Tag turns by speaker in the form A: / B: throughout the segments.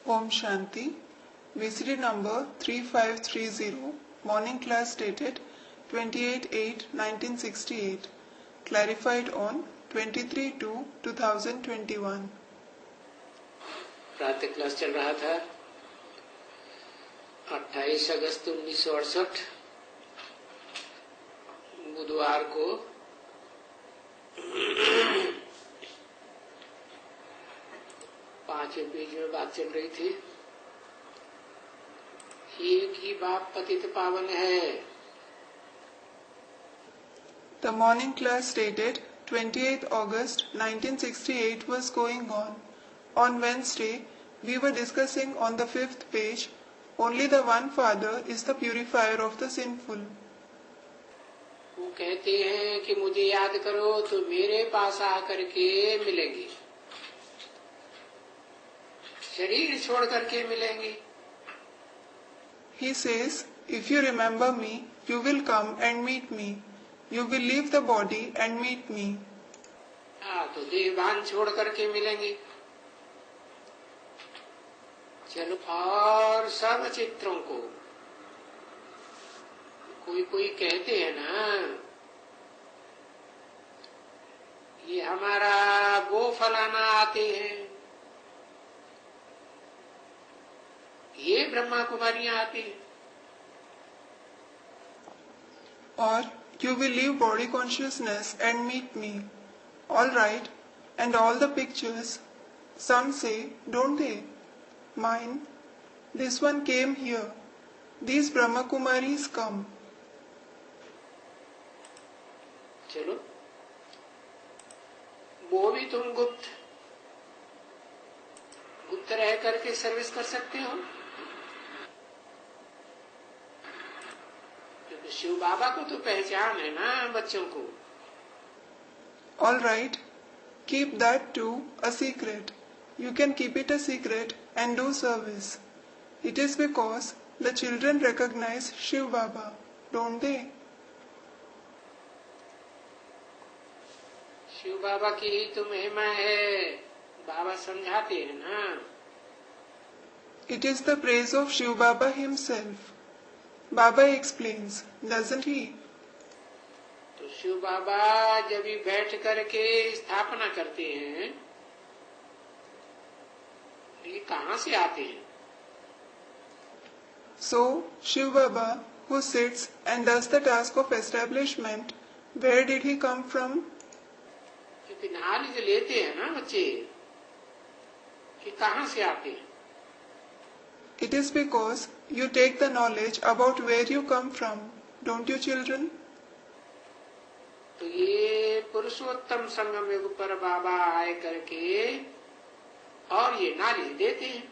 A: Om Shanti, VCD number 3530, morning class dated 28/8/1968, clarified on 23/2/2021.
B: प्रातः class चल रहा था 28 अगस्त 1968 बुधवार को। पांचवें पेज में बात चल रही थी, एक ही बाप पतित पावन है।
A: The morning class dated 28th August 1968 was going on. On Wednesday, we were discussing on the 5th page, only the one Father is the purifier of the sinful.
B: वो कहते हैं कि मुझे याद करो तो मेरे पास आकर के मिलेंगे, शरीर छोड़ करके मिलेंगे।
A: He says, if you remember me, you will come and meet me. You will leave the body and meet me.
B: तो देहभान छोड़ करके मिलेंगे। चलो, और सब चित्रों को कोई कहते हैं ना, ये हमारा वो फलाना आते हैं, ये ब्रह्मा कुमारियां आती हैं।
A: Or you will leave body consciousness and meet me. All right, and all the pictures, some say, don't they? Mine, this one came here. These Brahma Kumaris come.
B: चलो, वो भी तुम गुप्त रह करके सर्विस कर सकते हो। शिव बाबा को तो पहचान है ना बच्चों को।
A: All right, keep that too a secret. You can keep it a secret and do service. It is because the children recognize Shiv Baba, don't they?
B: Shiv बाबा की ही तो महिमा है, बाबा समझाते हैं ना।
A: It is the praise of Shiv Baba himself. Baba explains, doesn't he?
B: तो शिव बाबा जब भी बैठ करके स्थापना करते हैं, ये कहाँ से आते हैं?
A: So, Shiv Baba, who sits and does the task of establishment, where did he come from?
B: क्योंकि नॉलेज लेते हैं ना बच्चे कि कहाँ से आते हैं।
A: It is because you take the knowledge about where you come from, don't you children?
B: तो ये पुरुषोत्तम संगम युग पर बाबा आए करके और ये नॉलेज देते हैं।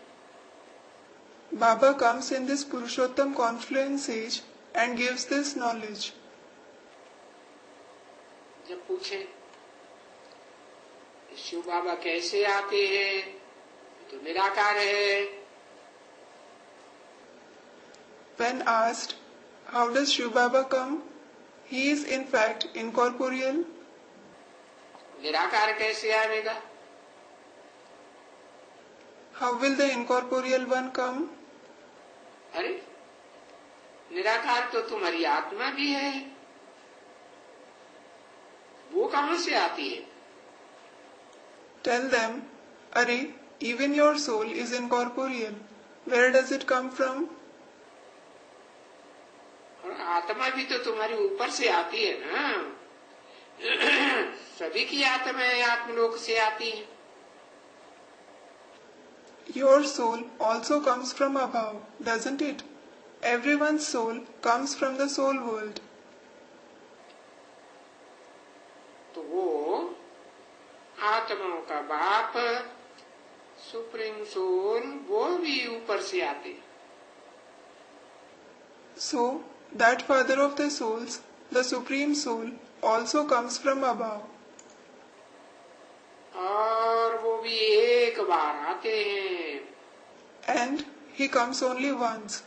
A: Baba comes in this Purushottam confluence age and gives this knowledge.
B: जब पूछे शिव बाबा कैसे आते हैं, तो निराकार है।
A: When asked, how does Shiv Baba come? He is in fact incorporeal.
B: निराकार कैसे आएगा?
A: How will the incorporeal one come?
B: अरे, निराकार तो तुम्हारी आत्मा भी है, वो कहाँ से आती है?
A: Tell them, Are, even your soul is incorporeal. Where does it come from?
B: और आत्मा भी तो तुम्हारी ऊपर से आती है ना। सभी की आत्मा आत्मलोक से आती है।
A: Your soul also comes from above, doesn't it? Everyone's soul comes from the soul world.
B: तो वो आत्माओं का बाप सुप्रीम सोल, वो भी ऊपर से आते हैं।
A: So, that Father of the souls, the Supreme Soul, also comes from above.
B: और वो भी एक बार आते हैं।
A: And he comes only once.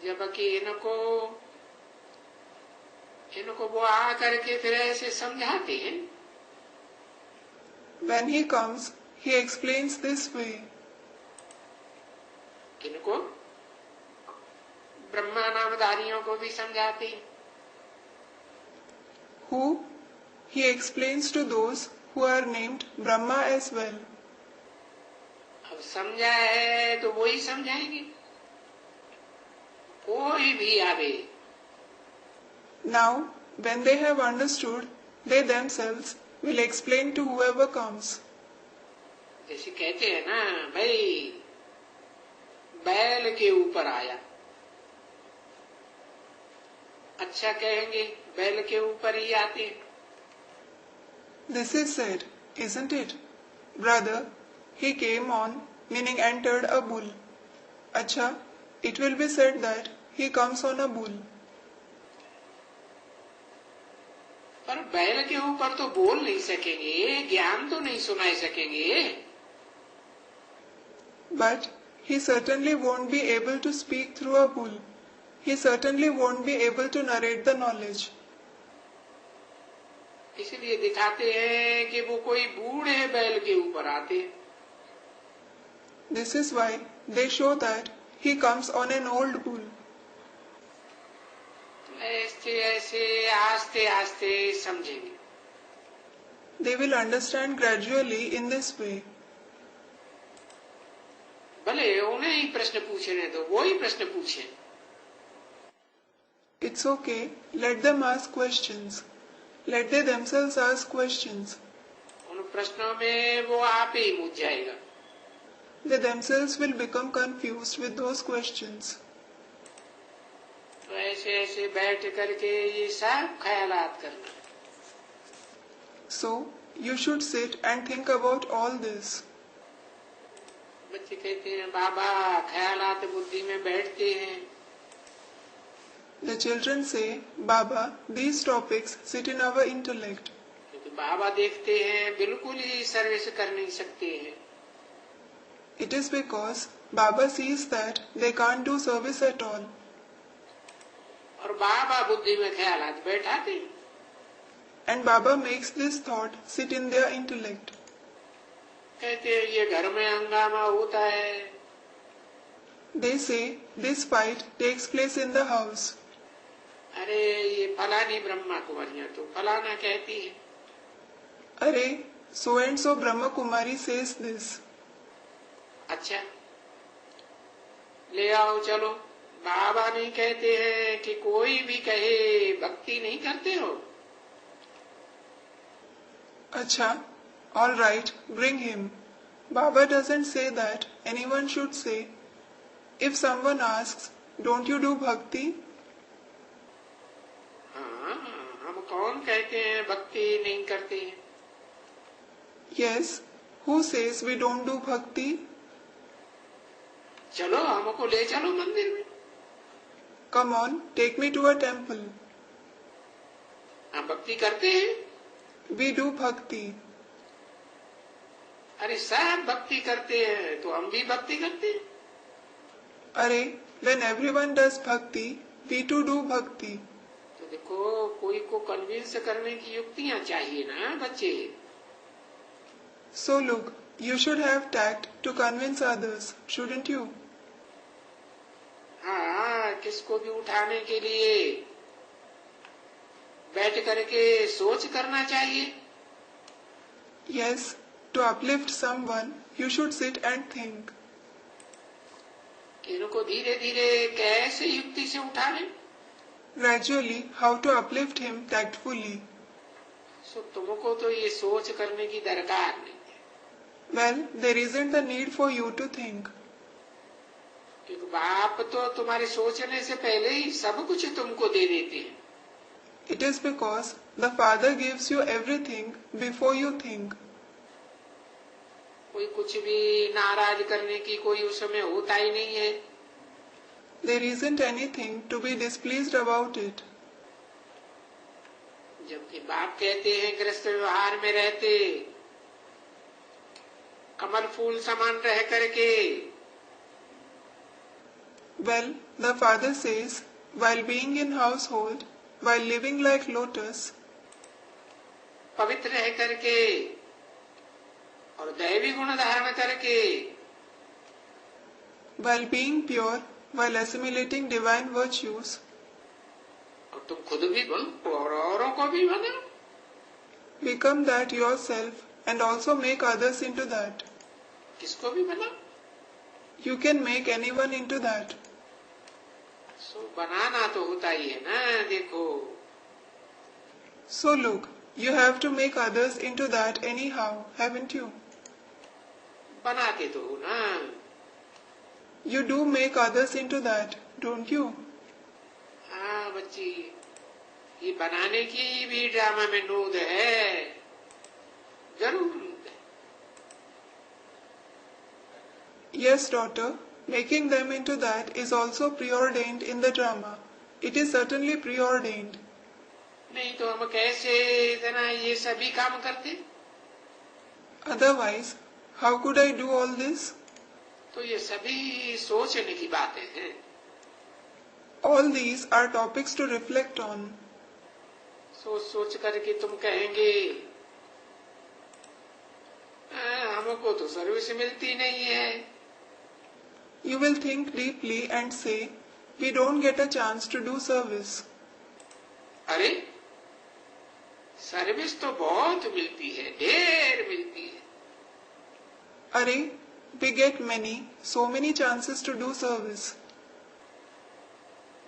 B: जबकि इनको वो आ करके फिर ऐसे समझाते हैं।
A: When he comes, he explains this way.
B: किनको? ब्रह्मा नामधारियों को भी समझाते हैं।
A: Who? He explains to those who are named Brahma as well.
B: अब समझा है तो वो ही समझाएंगे, कोई भी आवे।
A: Now, when they have understood, they themselves will explain to whoever comes.
B: जैसे कहते हैं ना, भाई बैल के ऊपर आया, अच्छा कहेंगे बैल के ऊपर ही आते हैं।
A: This is said, isn't it? Brother, he came on, meaning entered a bull. Acha, it will be said that he comes on a bull.
B: पर बैल के ऊपर तो बोल नहीं सकेंगे, ज्ञान तो नहीं सुना सकेंगे।
A: But he certainly won't be able to speak through a bull. He certainly won't be able to narrate the knowledge.
B: इसलिए दिखाते हैं कि वो कोई बूढ़े बैल के ऊपर आते हैं।
A: This is why they show that he comes on an old bull.
B: ऐसे ऐसे आस्ते आस्ते समझेंगे।
A: They will understand gradually in this way.
B: भले उन्हें ही प्रश्न पूछने दो, वो ही प्रश्न पूछे।
A: It's okay, let them ask questions. Let they themselves ask questions.
B: उन प्रश्नों में वो आप ही मुझ जाएगा।
A: They themselves will become confused with those questions.
B: तो ऐसे ऐसे बैठ करके ये सब ख्यालात करना।
A: So, you should sit and think about all this.
B: बच्चे कहते हैं बाबा ख्यालात बुद्धि में बैठते हैं।
A: The children say, Baba, these topics sit in our intellect.
B: क्योंकि बाबा देखते हैं बिल्कुल ही सर्विस कर नहीं सकते हैं।
A: It is because Baba sees that they can't do service at all.
B: और बाबा बुद्धि में ख्यालात बैठाते हैं।
A: And Baba makes this thought sit in their intellect.
B: कहते हैं ये घर में हंगामा होता है।
A: They say, this fight takes place in the house.
B: अरे ये फलानी ब्रह्मा कुमारियां तो फलाना कहती है।
A: अरे, so and so Brahma Kumari says this.
B: अच्छा ले आओ चलो, बाबा नहीं कहते हैं कि कोई भी कहे भक्ति नहीं करते हो।
A: Acha, all right, bring him. Baba doesn't say that anyone should say, if someone asks, don't you do bhakti?
B: हाँ, हम कौन कहते हैं भक्ति नहीं करते हैं?
A: Yes, who says we don't do bhakti?
B: चलो हमको ले चलो मंदिर में।
A: Come on, take me to a temple.
B: हम भक्ति करते हैं।
A: We do bhakti.
B: अरे सब भक्ति करते हैं तो हम भी भक्ति करते हैं।
A: अरे, when everyone does bhakti, we too do bhakti.
B: तो देखो कोई को कन्विंस करने की युक्तियां चाहिए ना बच्चे।
A: So look, you should have tact to convince others, shouldn't you?
B: हाँ, किसको भी उठाने के लिए बैठ करके सोच करना चाहिए।
A: Yes, to uplift someone, you should sit and think.
B: इनको धीरे धीरे कैसे युक्ति से उठाने।
A: Gradually, how to uplift him tactfully.
B: सो तुमको तो ये सोच करने की दरकार नहीं है।
A: Well, there isn't the need for you to think.
B: क्योंकि बाप तो तुम्हारे सोचने से पहले ही सब कुछ तुमको दे देते हैं।
A: It is because the Father gives you everything before you think.
B: कोई कुछ भी नाराज करने की कोई उसमें होता ही नहीं है।
A: There isn't anything to be displeased about it.
B: जबकि बाप कहते हैं गृहस्थ व्यवहार में रहते कमल फूल समान रह करके।
A: Well, the Father says, while being in household, while living like lotus,
B: पवित्र रह करके और दैवी गुण धारण करके
A: while being pure, while assimilating divine virtues,
B: और तुम खुद भी बनो और औरों को भी बनाओ।
A: become that yourself and also make others into that.
B: किसको भी बनाओ।
A: You can make anyone into that.
B: सो बनाना तो होता ही है ना। देखो
A: So look, you have to make others into that anyhow, haven't you?
B: बनाते तो हो ना।
A: You do make others into that, don't you?
B: हाँ बच्ची, ये बनाने की भी ड्रामा में नोद है, जरूर नोद है।
A: Yes, daughter, making them into that is also preordained in the drama. It is certainly preordained.
B: नहीं तो हम कैसे इतना ये सभी काम करते।
A: Otherwise, how could I do all this?
B: तो ये सभी सोचने की बातें हैं।
A: All these are topics to reflect on.
B: सोच सोच करके तुम कहेंगे हमको तो सर्विस मिलती नहीं है।
A: You will think deeply and say, we don't get a chance to do service.
B: अरे सर्विस तो बहुत मिलती है, ढेर मिलती है।
A: अरे, we get many, so many chances to do service.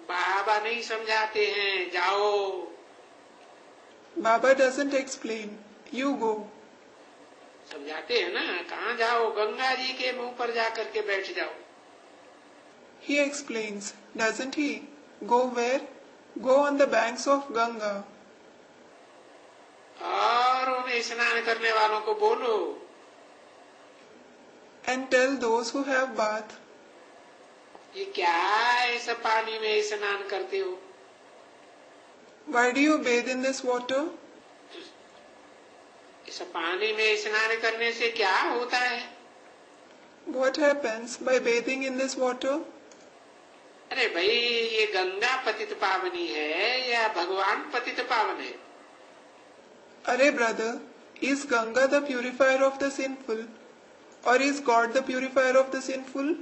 B: बाबा नहीं समझाते हैं, जाओ।
A: Baba doesn't explain. You go.
B: समझाते हैं ना, कहाँ जाओ, गंगा जी के मुंह पर जाकर के बैठ जाओ।
A: He explains, doesn't he? Go where? Go on the banks of Ganga.
B: और उन्हें स्नान करने वालों को बोलो।
A: And tell those who have bath.
B: ये क्या ऐसा पानी में स्नान करते हो?
A: Why do you bathe in this water?
B: इस पानी में स्नान करने से क्या होता है?
A: What happens by bathing in this water?
B: अरे भाई, ये गंगा पतित पावनी है या भगवान पतित पावन है?
A: अरे brother, is Ganga the purifier of the sinful? Or is God the purifier of the sinful?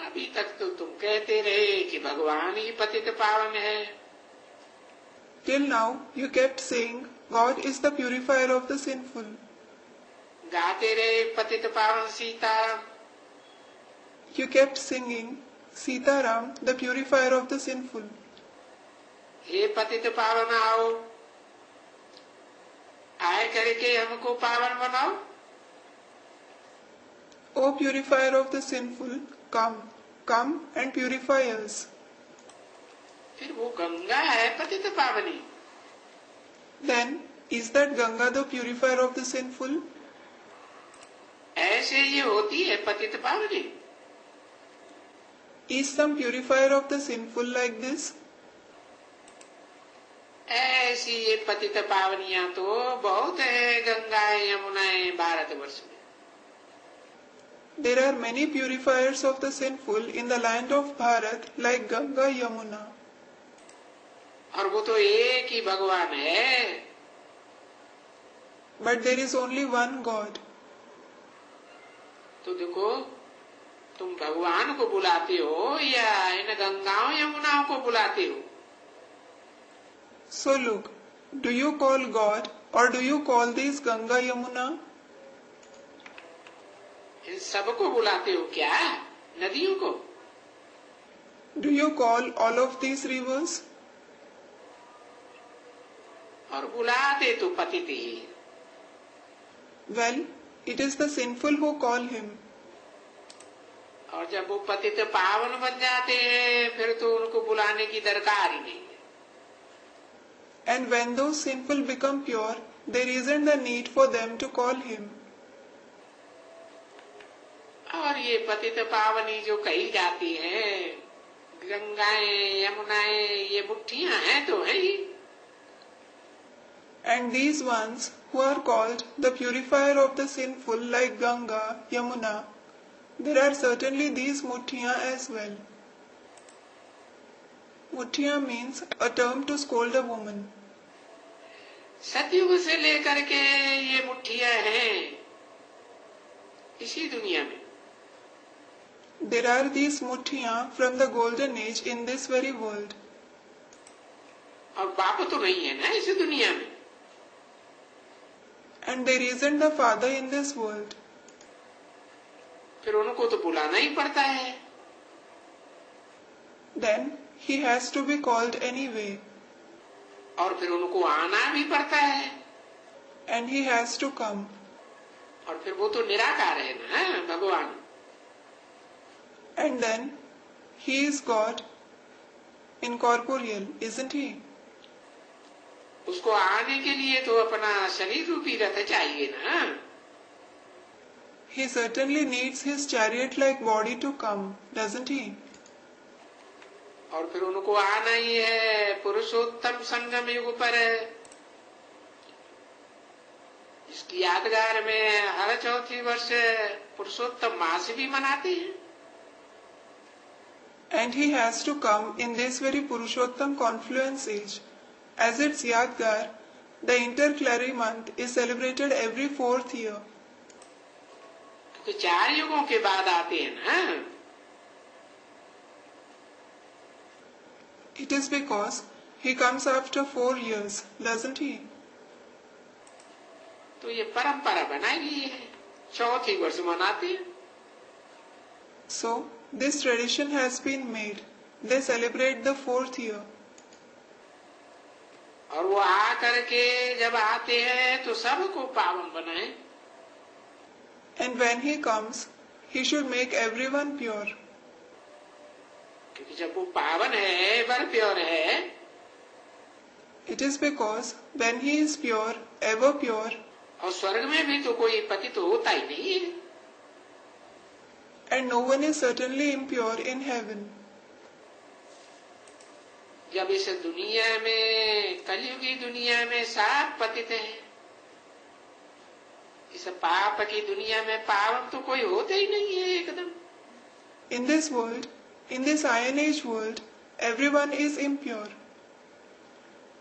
B: अभी तक तो तुम कहते रहे कि भगवान ही पतित पावन है।
A: Till now, you kept saying, God is the purifier of the sinful.
B: गाते रहे पतित पावन Sitaram.
A: You kept singing, Sitaram, the purifier of the sinful.
B: हे पतित पावन आओ, आए करके हमको पावन बनाओ।
A: O purifier of the sinful, come and purify us.
B: फिर वो गंगा है पतित पावनी।
A: Then, is that Ganga the purifier of the sinful?
B: ऐसे ये होती है पतित पावनी।
A: Is some purifier of the sinful like this?
B: ऐसी ये पतित पावनियां तो बहुत है गंगाएं यमुनाएं भारतवर्ष में।
A: There are many purifiers of the sinful in the land of Bharat like Ganga Yamuna.
B: और वो तो एक ही भगवान है।
A: But there is only one God.
B: तो देखो, तुम भगवान को बुलाते हो या इन गंगाओं यमुनाओं को बुलाते हो?
A: So look, do you call God or do you call these Ganga Yamuna?
B: इन सबको बुलाते हो क्या? नदियों को?
A: Do you call all of these rivers?
B: और बुलाते तो पतित ही।
A: Well, it is the sinful who call him.
B: और जब वो पतित पावन बन जाते हैं, फिर तो उनको बुलाने की दरकार ही नहीं है।
A: And when those sinful become pure, there isn't the need for them to call him.
B: और ये पतित पावनी जो कही जाती है, गंगाएं यमुनाएं, ये मुट्ठियां हैं तो है ही।
A: And these ones who are called the purifier of the sinful like Ganga, Yamuna, there are certainly these Mutthiya as well. Mutthiya means a term to scold a woman.
B: सतयुग से लेकर के ये मुट्ठियां हैं इसी दुनिया में।
A: There are these muthiyan from the golden age in this very world.
B: और बाप तो नहीं है ना इस दुनिया में,
A: And there isn't the father in this world.
B: फिर उनको तो बुलाना ही पड़ता है।
A: Then he has to be called anyway.
B: और फिर उनको आना भी पड़ता है।
A: And he has to come.
B: और फिर वो तो निराकार है ना भगवान।
A: And then he is God, incorporeal, isn't he?
B: उसको आने के लिए तो अपना शरीर रूपी रथ चाहिए ना।
A: He certainly needs his chariot-like body to come, doesn't he?
B: और फिर उनको आना ही है पुरुषोत्तम संगम युग पर। इसकी यादगार में हर चौथी वर्ष पुरुषोत्तम मास भी मनाते हैं।
A: And he has to come in this very Purushottam confluence age. As its Yadgar, the intercalary month is celebrated every 4th year.
B: तो 4 युगों के बाद आते हैं ना।
A: It is because he comes after 4 years, doesn't he?
B: तो ये परंपरा बनाई गई है, चौथी वर्ष मनाते हैं।
A: So, this tradition has been made. They celebrate the 4th year.
B: और वो आकर के जब आते हैं तो सबको पावन बनाए।
A: And when he comes, he should make everyone pure.
B: क्योंकि जब वो पावन है, एवर प्योर है,
A: It is because when he is pure, ever pure,
B: और स्वर्ग में भी तो कोई पतित तो होता ही नहीं है।
A: and no one is certainly impure in heaven.
B: जब इस दुनिया में, कलयुगी दुनिया में सब पतित हैं, इस पाप की दुनिया में पावन तो कोई होता ही नहीं है एकदम।
A: In this world, in this Iron Age world, everyone is impure.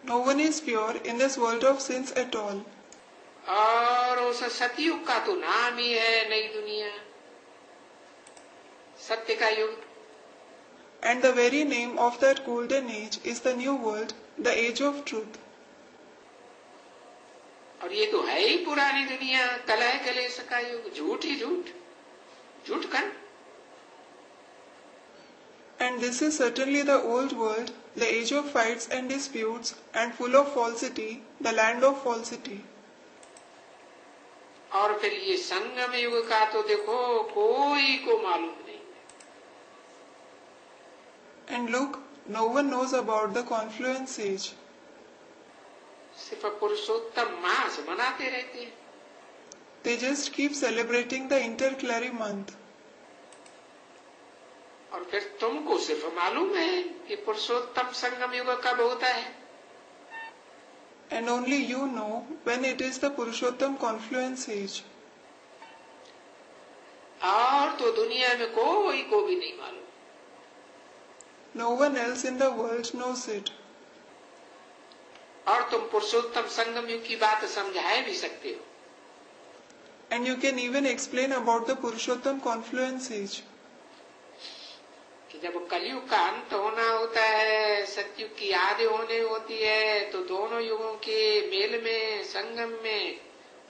A: No one is pure in this world of sins at all.
B: और उस सतयुग का तो नाम ही है नई दुनिया, सत्य का युग।
A: And the very name of that golden age is the new world, the age of truth.
B: और ये तो है ही पुरानी दुनिया, कलह कलेश का युग, झूठ ही झूठ, झूठ कर।
A: And this is certainly the old world, the age of fights and disputes, and full of falsity, the land of falsity.
B: और फिर ये संगम युग का तो देखो कोई को मालूम नहीं।
A: And look, no one knows about the confluence age.
B: सिर्फ पुरुषोत्तम मास मनाते रहते हैं।
A: They just keep celebrating the intercalary month.
B: और फिर तुमको सिर्फ मालूम है कि पुरुषोत्तम संगम युग कब होता है।
A: And only you know when it is the Purushottam confluence age.
B: और तो दुनिया में कोई को भी नहीं मालूम।
A: No one else in the world knows it.
B: और तुम पुरुषोत्तम संगम युग की बात समझा भी सकते हो।
A: And you can even explain about the Purushottam confluence age.
B: कि जब कलयुग का अंत होना होता है, सतयुग की आदि होने होती है, तो दोनों युगों के मेल में, संगम में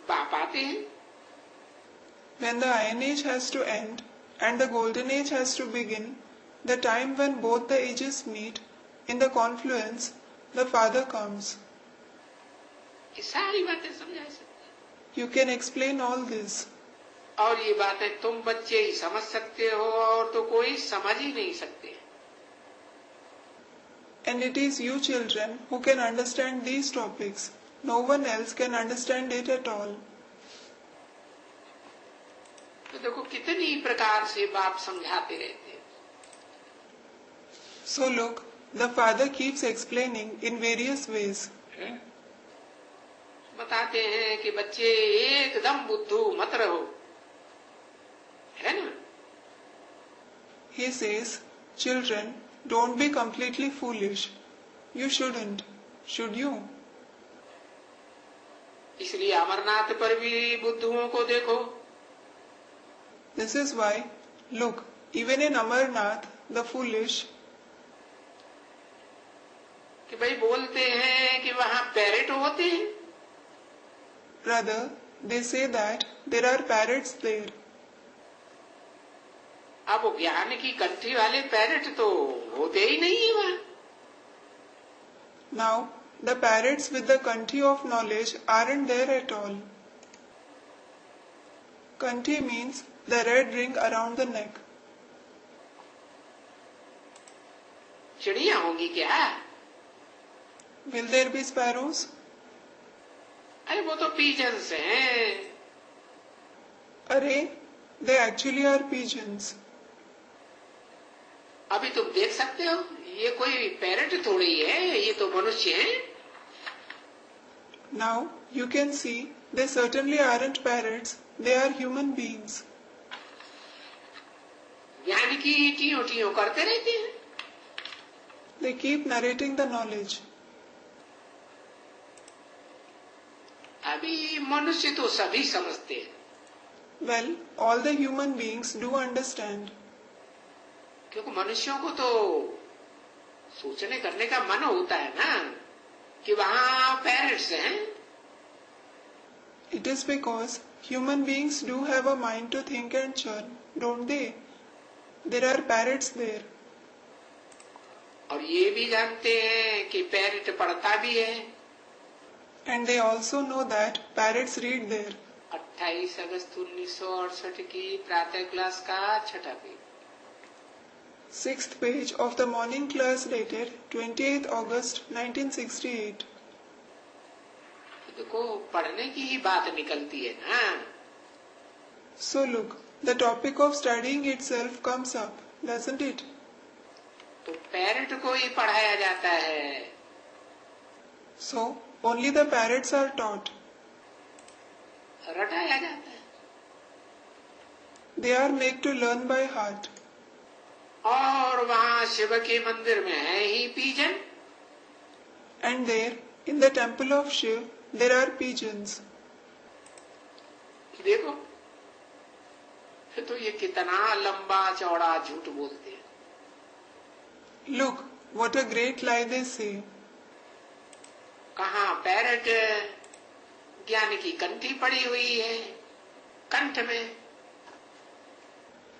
B: बाप आते हैं।
A: When the Iron Age has to end and the Golden Age has to begin, the time when both the ages meet, in the confluence, the Father comes.
B: ये सारी बातें समझा सकते
A: You can explain all this.
B: और ये बातें तुम बच्चे ही समझ सकते हो, और तो कोई समझ ही नहीं सकते।
A: And it is you children who can understand these topics. No one else can understand it at all.
B: तो देखो कितनी प्रकार से बाप समझाते रहते हैं।
A: So look, the Father keeps explaining in various ways.
B: बताते हैं कि बच्चे एकदम बुद्धू मत रहो, है ना।
A: He says, children, don't be completely foolish. You shouldn't, should you?
B: इसलिए अमरनाथ पर भी बुद्धुओं को देखो।
A: This is why, look, Even in Amarnath, the foolish,
B: कि भाई बोलते हैं कि वहां पैरेट होते हैं।
A: brother, they say that there are parrots there.
B: अब वो ज्ञान की कंठी वाले पैरेट तो होते ही नहीं है वहां।
A: Now, the parrots with the kanthi of knowledge aren't there at all. Kanthi means the red ring around the neck.
B: चिड़िया होंगी क्या?
A: Will there be sparrows?
B: अरे वो तो पीजन्स हैं।
A: अरे, they actually are pigeons.
B: अभी तुम देख सकते हो, ये कोई पैरेट थोड़ी है, ये तो मनुष्य हैं।
A: Now, you can see they certainly aren't parrots, they are human beings.
B: ज्ञान की टियों टियों करते रहते हैं।
A: They keep narrating the knowledge.
B: अभी मनुष्य तो सभी समझते हैं।
A: Well, all the human beings do understand.
B: क्योंकि मनुष्यों को तो सोचने करने का मन होता है ना कि वहां पैरेट्स हैं।
A: It is because human beings do have a mind to think and churn, don't they? There are parrots there.
B: और ये भी जानते हैं कि पैरेट पढ़ता भी है।
A: And they also know that parrots read there.
B: 28 अगस्त 1968 की प्रातः क्लास का छठा page.
A: 6th page of the morning class dated 28th August 1968.
B: देखो पढ़ने की ही बात निकलती है ना।
A: So look, the topic of studying itself comes up, doesn't it?
B: तो पैरेट को ही पढ़ाया जाता है।
A: So, only the parrots are taught.
B: रटाया जाता है।
A: They are made to learn by heart.
B: और वहां शिव के मंदिर में है ही pigeon.
A: And there, in the temple of Shiv, there are pigeons.
B: देखो तो ये कितना लंबा चौड़ा झूठ बोलते हैं।
A: Look, what a great lie they say.
B: कहाँ पैरेट ज्ञान की कंठी पड़ी हुई है कंठ में।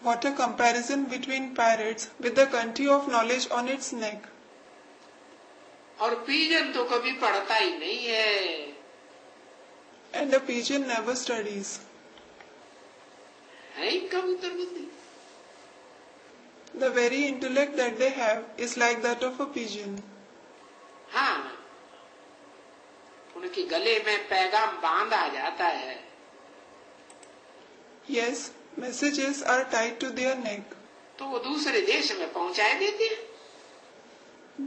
A: What a comparison between parrots with the kanthi of knowledge on its neck.
B: और पीजन तो कभी पढ़ता ही नहीं है।
A: And the pigeon never studies.
B: है ही कबूतर बुद्धि।
A: The very intellect that they have is like that of a pigeon.
B: हाँ, उनके गले में पैगाम बांधा जाता है।
A: Yes, messages are tied to their neck.
B: तो वो दूसरे देश में पहुंचाए देते हैं।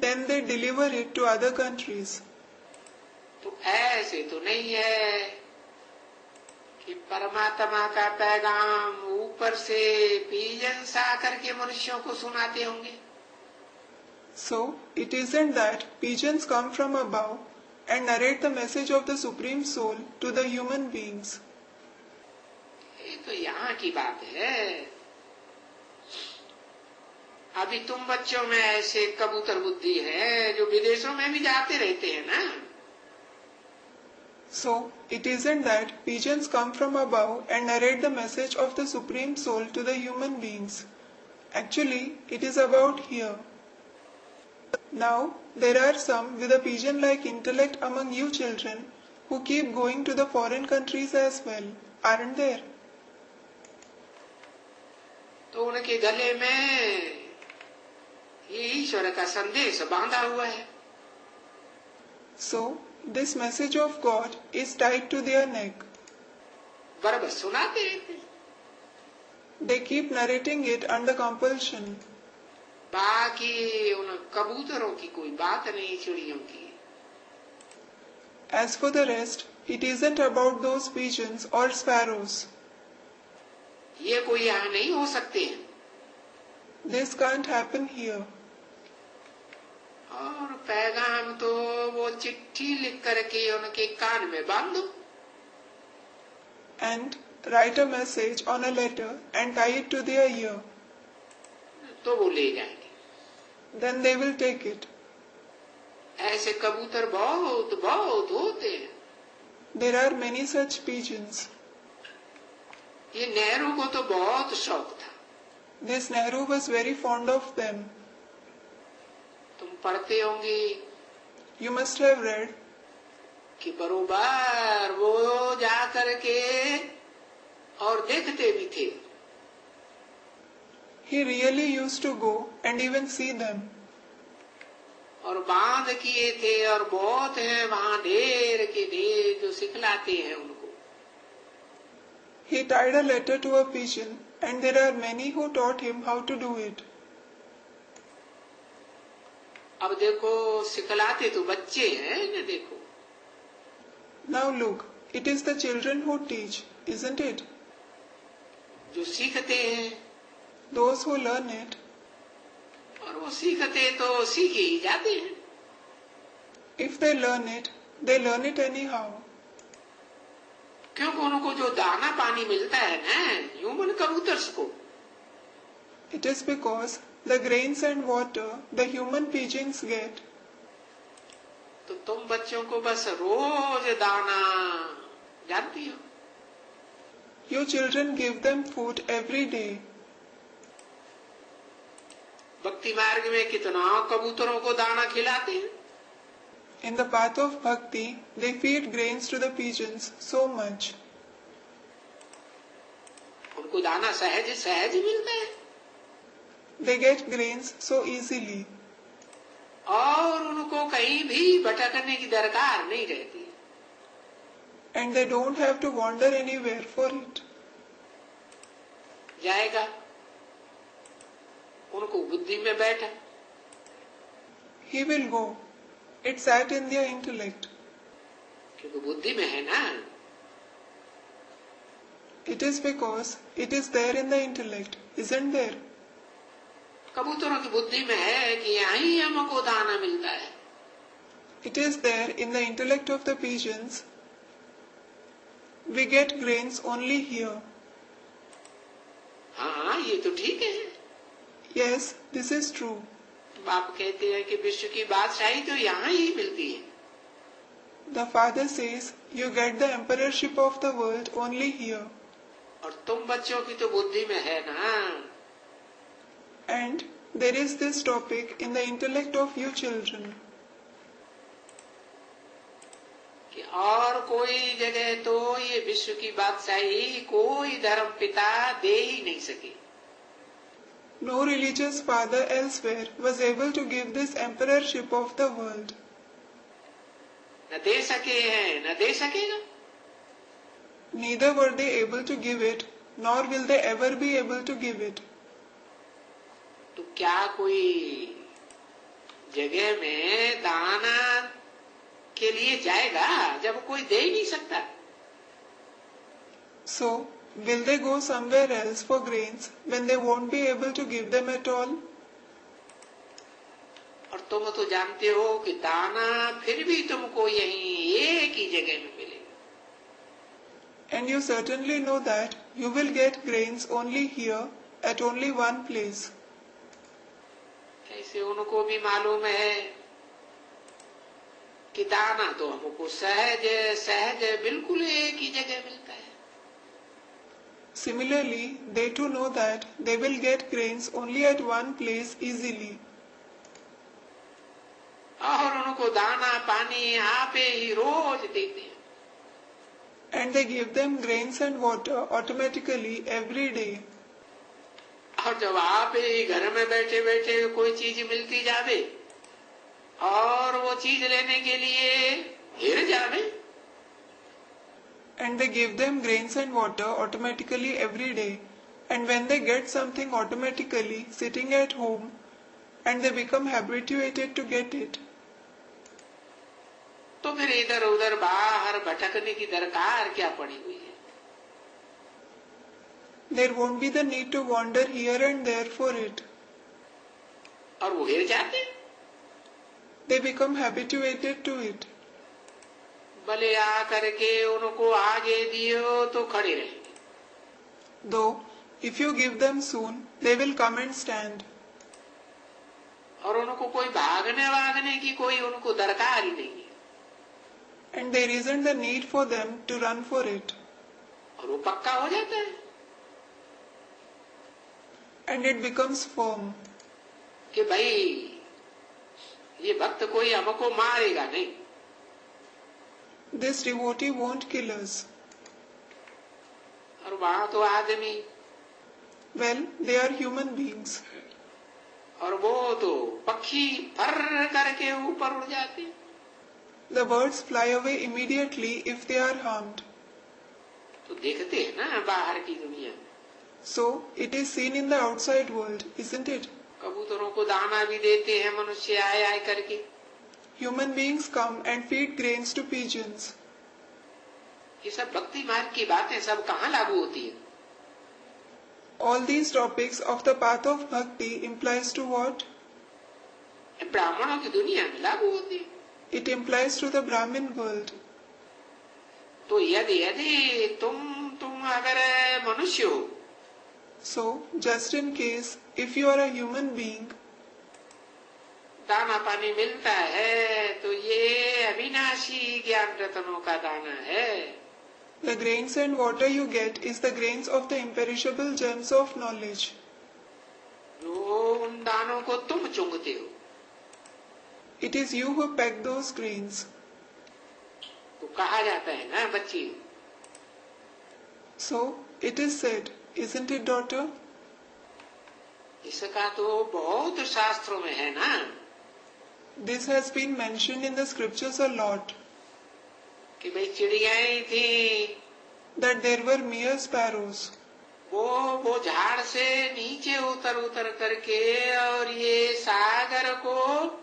A: Then they deliver it to other countries.
B: तो ऐसे तो नहीं है कि परमात्मा का पैगाम ऊपर से पीजन सा करके मनुष्यों को सुनाते होंगे।
A: So, it isn't that pigeons come from above and narrate the message of the Supreme Soul to the human beings.
B: ये तो यहाँ की बात है। अभी तुम बच्चों में ऐसे कबूतर बुद्धि है जो विदेशों में भी जाते रहते हैं ना।
A: So, it isn't that pigeons come from above and narrate the message of the Supreme Soul to the human beings. Actually, it is about here. Now, there are some with a pigeon-like intellect among you children who keep going to the foreign countries as well, aren't there?
B: तो उनके गले में ये ईश्वर का संदेश बांधा हुआ है।
A: So, this message of God is tied to their neck.
B: बराबर सुनाते रहते हैं।
A: They keep narrating it under compulsion.
B: बाकी उन कबूतरों की कोई बात नहीं, चिड़ियों की।
A: As for the rest, it isn't about those pigeons or sparrows.
B: ये कोई यहाँ नहीं हो सकते हैं।
A: This can't happen here.
B: और पैगाम तो वो चिट्ठी लिख करके उनके कान में बांध दो।
A: And write a message on a letter and tie it to their ear.
B: तो वो ले जाएंगे।
A: then they will take it.
B: ऐसे कबूतर बहुत बहुत होते हैं।
A: There are many such pigeons.
B: ये नेहरू को तो बहुत शौक था।
A: This Nehru was very fond of them.
B: तुम पढ़ते होंगे
A: You must have read
B: कि बरोबर वो जा करके और देखते भी थे।
A: he really used to go and even see them.
B: और बांध किए थे और बहुत हैं वहां ढेर के ढेर जो सिखलाते हैं उनको।
A: He tied a letter to a pigeon and there are many who taught him how to do it.
B: अब देखो सिखलाते तो बच्चे हैं न, देखो
A: Now look, it is the children who teach, isn't it?
B: जो सीखते हैं
A: Those who learn it.
B: और वो सीखते तो सीख ही जाते हैं।
A: If they learn it anyhow.
B: क्योंकि उनको जो दाना पानी मिलता है ना ह्यूमन कबूतर्स को,
A: It is because the grains and water the human pigeons get.
B: तो तुम बच्चों को बस रोज दाना जानती हो।
A: You children give them food every day.
B: भक्ति मार्ग में कितना कबूतरों को दाना खिलाते हैं।
A: In the path of bhakti, they feed grains to the pigeons so much.
B: उनको दाना सहज सहज मिलता है
A: They get grains so easily.
B: और उनको कहीं भी भटकने की दरकार नहीं रहती।
A: And they don't have to wander anywhere for it.
B: जाएगा उनको बुद्धि में बैठा।
A: He will go. It sat in their intellect.
B: क्योंकि बुद्धि में है ना।
A: It is because it is there in the intellect, isn't there?
B: कबूतरों की बुद्धि में है कि यहीं हमको दाना मिलता है।
A: It is there in the intellect of the pigeons. We get grains only here.
B: हाँ ये तो ठीक है।
A: Yes, this is true.
B: बाप कहते हैं कि विश्व की बादशाही तो यहाँ ही मिलती है।
A: The father says, you get the emperorship of the world only here.
B: और तुम बच्चों की तो बुद्धि में है ना।
A: And there is this topic in the intellect of you children.
B: कि और कोई जगह तो ये विश्व की बादशाही कोई धर्म पिता दे ही नहीं सके।
A: No religious father elsewhere was able to give this emperorship of the world.
B: न दे सके हैं न दे सकेगा।
A: Neither were they able to give it, nor will they ever be able to give it.
B: तो क्या कोई जगह में दाना के लिए जाएगा जब कोई दे ही नहीं सकता।
A: So, will they go somewhere else for grains when they won't be able to give them at all?
B: और तुम तो जानते हो कि दाना फिर भी तुमको यहीं एक ही जगह में मिलेगा।
A: And you certainly know that you will get grains only here at only one place.
B: ऐसे उनको भी मालूम है कि दाना तो हमको सहज सहज बिल्कुल एक ही जगह मिलता है।
A: Similarly, they too know that they will get grains only at one place easily.
B: और उनको दाना पानी आपे ही रोज देते हैं।
A: And they give them grains and water automatically every day.
B: और जब आप ही घर में बैठे बैठे कोई चीज मिलती जावे और वो चीज लेने के लिए हिर जावे।
A: And they give them grains and water automatically every day. And when they get something automatically sitting at home, and they become habituated to get it,
B: तो फिर इधर उधर बाहर भटकने की दरकार क्या पड़ी हुई है।
A: there won't be the need to wander here and there for it.
B: और वो हिर जाते हैं।
A: They become habituated to it.
B: भले आ करके उनको आगे दियो तो खड़े रहेंगे।
A: Though, if you give them soon, they will come and stand.
B: और उनको कोई भागने की कोई उनको दरकार ही नहीं है,
A: and there isn't the need for them to run for it,
B: और वो पक्का हो जाता है
A: and it becomes firm
B: कि भाई ये भक्त कोई हमको मारेगा नहीं,
A: this devotee won't kill us.
B: और वहां तो आदमी,
A: Well, they are human beings,
B: और वो तो पक्षी फर करके ऊपर उड़ जाते,
A: the birds fly away immediately if they are harmed.
B: तो देखते हैं ना बाहर की दुनिया में,
A: So it is seen in the outside world, isn't it?
B: कबूतरों को दाना भी देते हैं मनुष्य आए आए करके,
A: Human beings come and feed grains to pigeons.
B: ये सब भक्ति मार्ग की बातें सब कहाँ लागू होती है?
A: All these topics of the path of bhakti implies to what?
B: ये ब्राह्मणों की दुनिया में लागू होती है।
A: It implies to the Brahmin world.
B: तो यदि यदि तुम अगर मनुष्य हो,
A: So, just in case, if you are a human being,
B: दाना पानी मिलता है तो ये अविनाशी ज्ञान रत्नों का दाना है।
A: the grains and water you get is the grains of the imperishable gems of knowledge.
B: जो उन दानों को तुम चुंगते हो,
A: It is you who peck those grains.
B: तो कहा जाता है ना बच्ची,
A: So, it is said, isn't it, daughter?
B: इसका तो बहुत शास्त्रों में है ना,
A: This has been mentioned in the scriptures a lot,
B: कि भाई चिड़ियाएं थी,
A: that there were mere sparrows.
B: वो झाड़ से नीचे उतर उतर करके और ये सागर को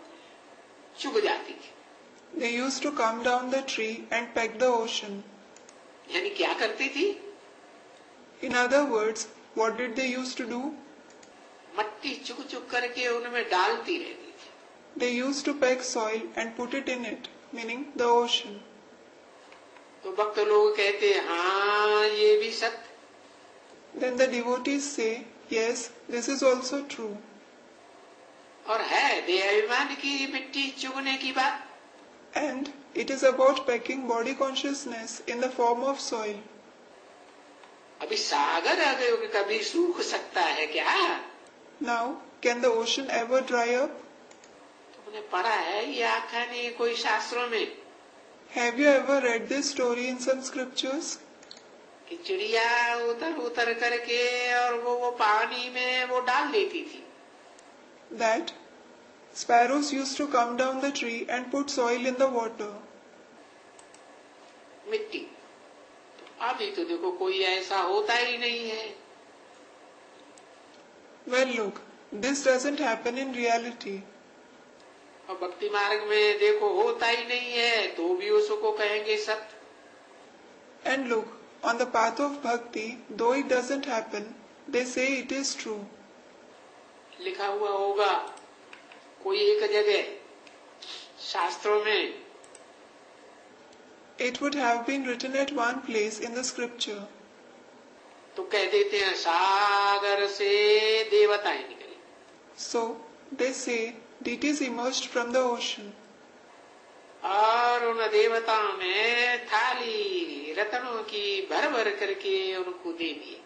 B: चुग जाती थी।
A: They used to come down the tree and peck the ocean.
B: यानी क्या करती थी?
A: In other words, what did they used to do?
B: मट्टी चुग चुग करके उनमें डालती रहती थी।
A: They used to peck soil and put it in it, meaning the ocean.
B: तो भक्त लोग कहते हाँ ये भी सत्य।
A: Then the devotees say, yes, this is also true.
B: और है देहाभिमान की मिट्टी चुगने की बात,
A: And it is about pecking body consciousness in the form of soil.
B: अभी सागर अगर कभी सूख सकता है क्या?
A: Now, can the ocean ever dry up?
B: तुमने पढ़ा है ये आख्या ने कोई शास्त्रों में
A: Have you ever read this story in some scriptures?
B: कि चिड़िया उतर उतर करके और वो पानी में वो डाल देती थी,
A: That sparrows used to come down the tree and put soil in the water.
B: मिट्टी। तो अभी तो देखो कोई ऐसा होता ही नहीं है।
A: Well, look, this doesn't happen in reality.
B: और भक्ति मार्ग में देखो होता ही नहीं है तो भी उसको कहेंगे सत्य।
A: And look, on the path of bhakti, though it doesn't happen, they say it is true.
B: लिखा हुआ होगा कोई एक जगह शास्त्रों में,
A: It would have been written at one place in the scripture.
B: तो कह देते हैं सागर से देवताएं निकले।
A: So, they say deities emerged from the ocean.
B: और उन देवताओं ने थाली रत्नों की भर भर करके उनको दे दी।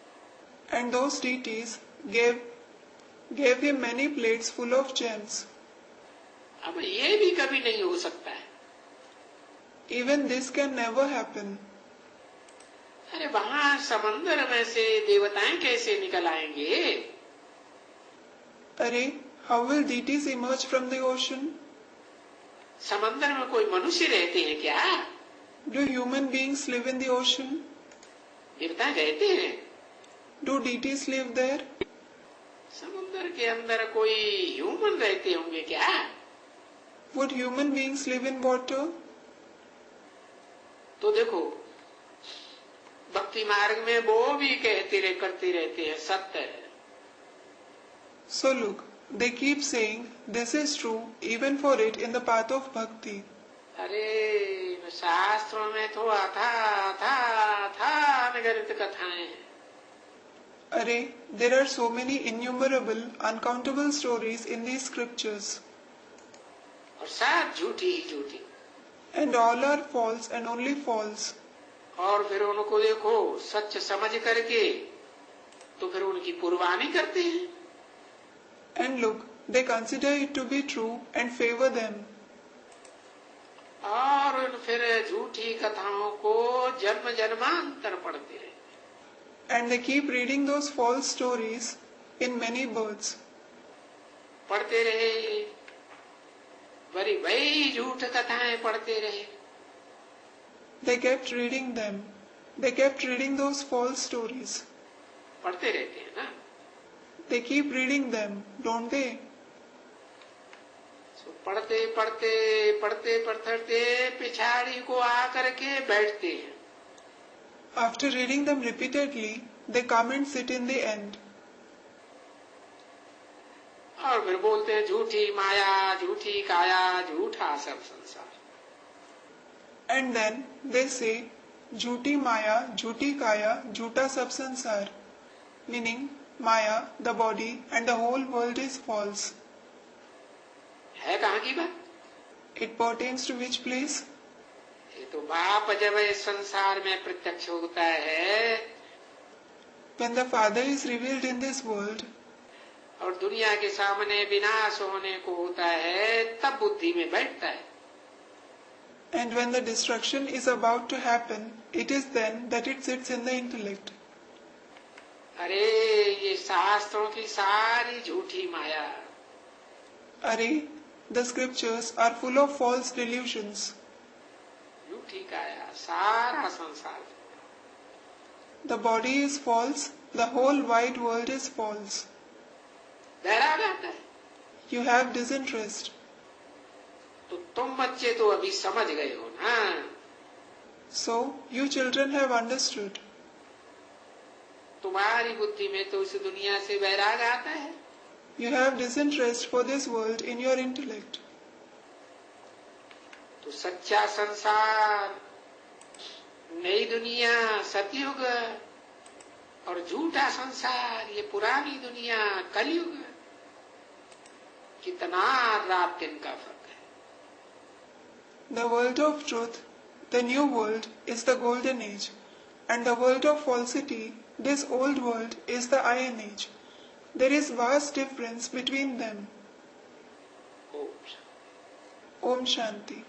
A: And those deities gave him many plates full of gems.
B: अब ये भी कभी नहीं हो सकता है।
A: Even this can never happen.
B: अरे वहां समंदर में से देवताएं कैसे निकल आएंगे?
A: Arey, how will deities emerge from the ocean?
B: समंदर में कोई मनुष्य रहते हैं क्या?
A: Do human beings live in the ocean?
B: देवता रहते हैं।
A: Do deities live there?
B: समुद्र के अंदर कोई ह्यूमन रहते होंगे क्या?
A: Would human beings live in water?
B: तो देखो भक्ति मार्ग में वो भी करते रहते हैं सत्य है।
A: So look, they keep saying this is true even for it in the path of bhakti.
B: अरे शास्त्रों में तो था अनगिनत कथाएं हैं।
A: Arey, there are so many innumerable, uncountable stories in these scriptures.
B: और सब झूठी ही झूठी।
A: And all are false and only false.
B: और फिर उनको देखो सच समझ करके तो फिर उनकी कुर्बानी करते हैं।
A: And look, they consider it to be true and favor them.
B: और फिर झूठी कथाओं को जन्म जन्मांतर पढ़ते रहे।
A: And they keep reading those false stories in many births.
B: पढ़ते रहे, वही झूठ कथाएं पढ़ते रहे।
A: They kept reading them. They kept reading those false stories.
B: पढ़ते रहते हैं ना।
A: They keep reading them, don't they?
B: पढ़ते पढ़ते पढ़ते पढ़ते पिछाड़ी को आकर के बैठते हैं।
A: After reading them repeatedly, they come and sit in the end.
B: और फिर बोलते हैं झूठी माया, झूठी काया, झूठा सब संसार।
A: And then they say, Jhuti Maya, Jhuti Kaya, Jhuta Sab Sansar. Meaning, Maya, the body, and the whole world is false.
B: है कहाँ की बात?
A: It pertains to which place?
B: ये तो बाप जब इस संसार में प्रत्यक्ष होता है,
A: When the Father is revealed in this world,
B: और दुनिया के सामने विनाश होने को होता है, तब बुद्धि में बैठता है।
A: and when the destruction is about to happen, it is then that it sits in the intellect.
B: अरे ये शास्त्रों की सारी झूठी माया।
A: Arey, the scriptures are full of false delusions.
B: झूठी काया, सारा संसार।
A: The body is false, the whole wide world is false.
B: वैराग आता है।
A: You have disinterest.
B: तो तुम बच्चे तो अभी समझ गए हो ना।
A: So, you children have understood.
B: तुम्हारी बुद्धि में तो इस दुनिया से वैराग आता है।
A: You have disinterest for this world in your intellect.
B: तो सच्चा संसार, नई दुनिया, सतयुग, और झूठा संसार, ये पुरानी दुनिया, कलयुग, कितना रात दिन का फर्क है।
A: The world of truth, the new world, is the golden age, and the world of falsity, this old world, is the iron age. There is vast difference between them.
B: Om
A: Om Shanti.